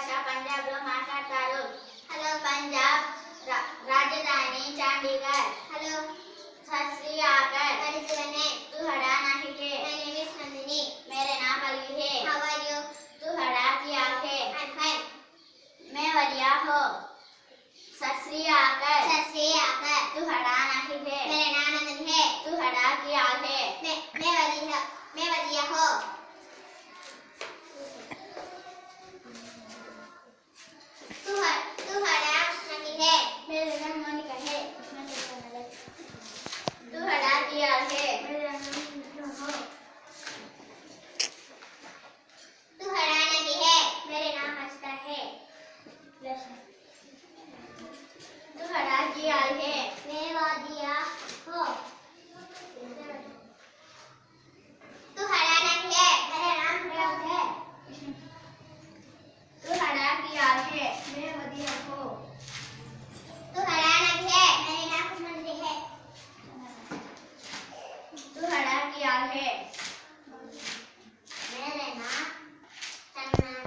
భాష పంజాబ్లో మాట్లాడతారు. హలో పంజాబ్ రాజధాని చండీగఢ్. హలో सत श्री अकाल. What is your name? तू हड़ा नहीं है. My name is Nandini. मेरे नाम पल्लवी है. How are you? तू हड़ा क्या है? I'm fine. मैं बढ़िया हूँ. सत श्री अकाल. सत श्री अकाल. तू हड़ा नहीं है. मेरा नाम नंदिनी है. तू हड़ा क्या है? मैं बढ़िया हूँ. तू हड़ा नहीं है. मेरा नाम मोनिका है. तू हड़ा क्या है? मेरा नाम हो. तू हड़ा नहीं है. मेरे नाम हंसता है. तू हड़ा क्या है? मैं वादिया हो. तू हड़ा नहीं है. मेरा नाम प्रेम है. तू हड़ा क्या है? मैं वादिया हो. तू हड़ा नहीं है. मेरे नाम कुसुम है. तू हड़ा क्या है?